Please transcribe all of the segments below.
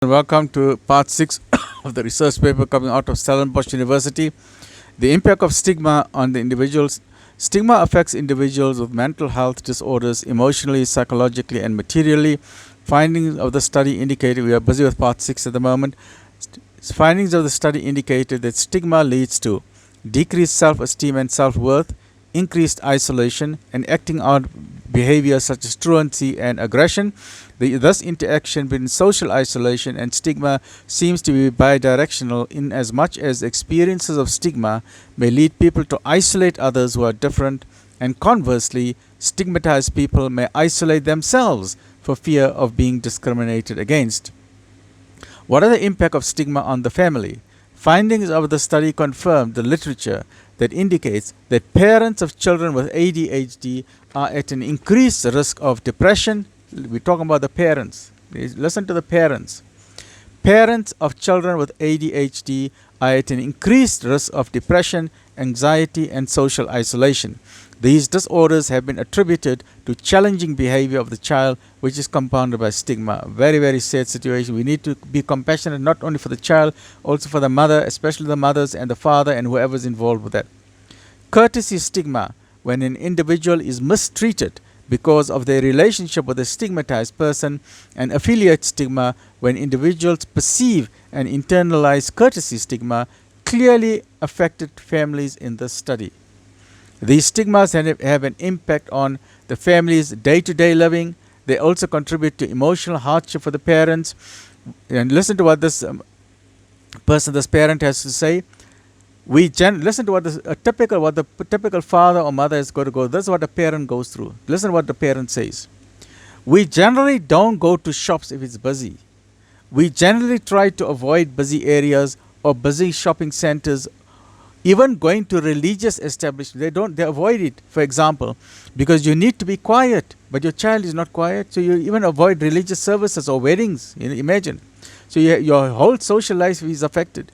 Welcome to part 6 of the research paper coming out of Stellenbosch University. The impact of stigma on the individuals. Stigma affects individuals with mental health disorders emotionally, psychologically, and materially. Findings of the study indicated, we are busy with part 6 at the moment. Findings of the study indicated that stigma leads to decreased self-esteem and self-worth, increased isolation, and acting out behavior such as truancy and aggression. Thus, interaction between social isolation and stigma seems to be bidirectional in as much as experiences of stigma may lead people to isolate others who are different, and conversely, stigmatized people may isolate themselves for fear of being discriminated against. What are the impact of stigma on the family? Findings of the study confirmed the literature that indicates that parents of children with ADHD are at an increased risk of depression. We're talking about the parents. Listen to the parents. Parents of children with ADHD are at an increased risk of depression, anxiety, and social isolation. These disorders have been attributed to challenging behavior of the child, which is compounded by stigma. Very, very sad situation. We need to be compassionate not only for the child, also for the mother, especially the mothers and the father and whoever is involved with that. Courtesy stigma, when an individual is mistreated because of their relationship with a stigmatized person, and affiliate stigma, when individuals perceive and internalize courtesy stigma, clearly affected families in the study. These stigmas have an impact on the family's day-to-day living. They also contribute to emotional hardship for the parents. And listen to what this parent has to say. Listen to what the typical father or mother is going to go. This is what a parent goes through. Listen to what the parent says. We generally don't go to shops if it's busy. We generally try to avoid busy areas or busy shopping centers. Even going to religious establishments, they avoid it, for example, because you need to be quiet, but your child is not quiet, so you even avoid religious services or weddings, imagine. So your whole social life is affected.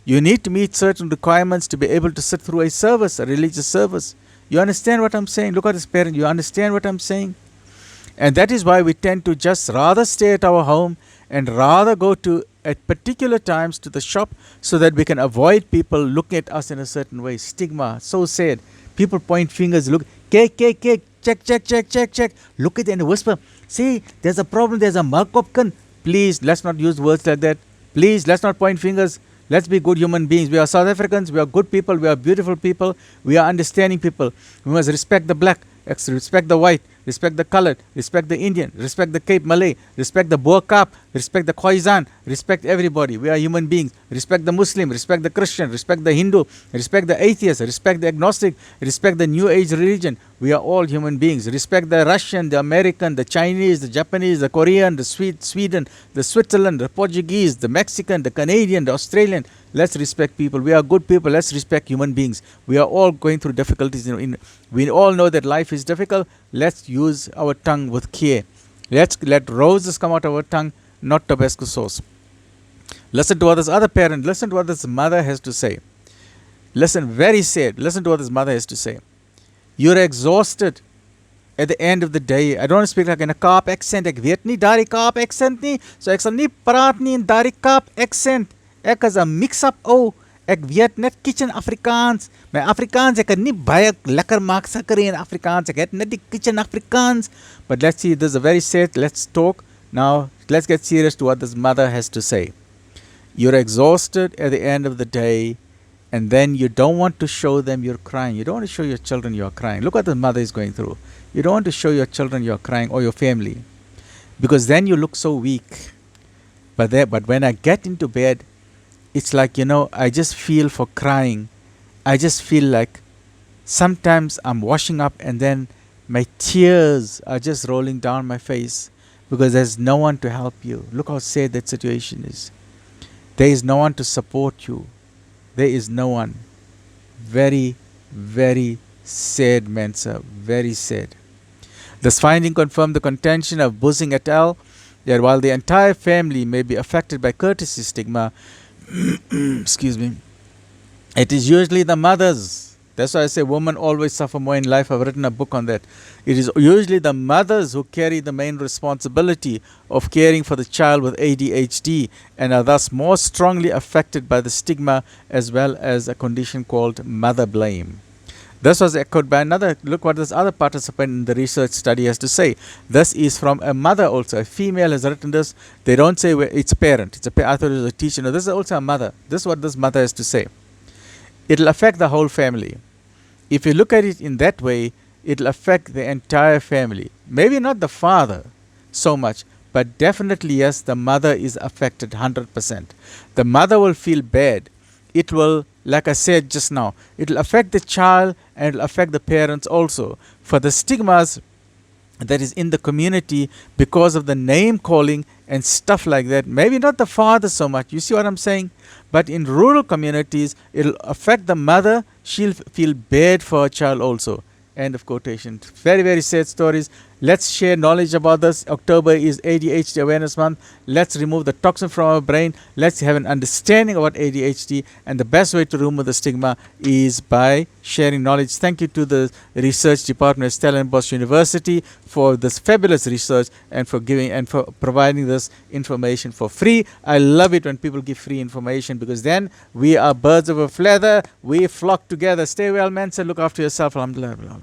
You need to meet certain requirements to be able to sit through a religious service. You understand what I'm saying? Look at this parent, you understand what I'm saying? And that is why we tend to just rather stay at our home and rather go to at particular times to the shop so that we can avoid people looking at us in a certain way. Stigma, so sad. People point fingers, look, cake, check. Look at it and whisper, see, there's a problem, there's a malkopkan. Please, let's not use words like that. Please, let's not point fingers. Let's be good human beings. We are South Africans, we are good people, we are beautiful people, we are understanding people. We must respect the black, respect the white, respect the colored, respect the Indian, respect the Cape Malay, respect the Boer Kaap, respect the Khoisan, respect everybody. We are human beings. Respect the Muslim, respect the Christian, respect the Hindu, respect the atheist, respect the agnostic, respect the New Age religion. We are all human beings. Respect the Russian, the American, the Chinese, the Japanese, the Korean, the Sweden, the Switzerland, the Portuguese, the Mexican, the Canadian, the Australian. Let's respect people. We are good people. Let's respect human beings. We are all going through difficulties. We all know that life is difficult. Let's use our tongue with care. Let's let roses come out of our tongue, not Tabasco sauce. Listen to what this other parent, listen to what this mother has to say. Listen, very sad. Listen to what this mother has to say. You're exhausted at the end of the day. I don't want to speak like in a Kaap accent. Ek weet nie daardie Kaap accent nie. So ek sal nie praat nie in daardie Kaap accent. Ek is 'n mix-up ou. Ek weet net kitchen Afrikaans. My Afrikaans, ek kan nie baie lekker maak sakkerie in Afrikaans. Ek het net die kitchen Afrikaans. But let's see, this is a very sad. Let's talk. Now, let's get serious to what this mother has to say. You're exhausted at the end of the day, and then you don't want to show them you're crying. You don't want to show your children you're crying. Look what the mother is going through. You don't want to show your children you're crying or your family, because then you look so weak. But when I get into bed, it's like, I just feel for crying. I just feel like sometimes I'm washing up and then my tears are just rolling down my face because there's no one to help you. Look how sad that situation is. There is no one to support you. There is no one. Very, very sad, Mensa. Very sad. This finding confirmed the contention of Buzzing et al. That while the entire family may be affected by courtesy stigma, excuse me, it is usually the mothers That's why I say women always suffer more in life. I've written a book on that. It is usually the mothers who carry the main responsibility of caring for the child with ADHD and are thus more strongly affected by the stigma as well as a condition called mother blame. This was echoed by another. Look what this other participant in the research study has to say. This is from a mother also. A female has written this. They don't say it's a parent. I thought it was a teacher. No, this is also a mother. This is what this mother has to say. It'll affect the whole family. If you look at it in that way, it'll affect the entire family. Maybe not the father so much, but definitely yes, the mother is affected 100%. The mother will feel bad. It will, like I said just now, it'll affect the child and it'll affect the parents also. For the stigmas that is in the community because of the name calling and stuff like that, maybe not the father so much. You see what I'm saying? But in rural communities, it'll affect the mother. She'll feel bad for her child also. End of quotation. Very, very sad stories. Let's share knowledge about this. October is ADHD Awareness Month. Let's remove the toxin from our brain. Let's have an understanding about ADHD. And the best way to remove the stigma is by sharing knowledge. Thank you to the research department at Stellenbosch University for this fabulous research and for giving and for providing this information for free. I love it when people give free information because then we are birds of a feather. We flock together. Stay well, man. So look after yourself. Alhamdulillah.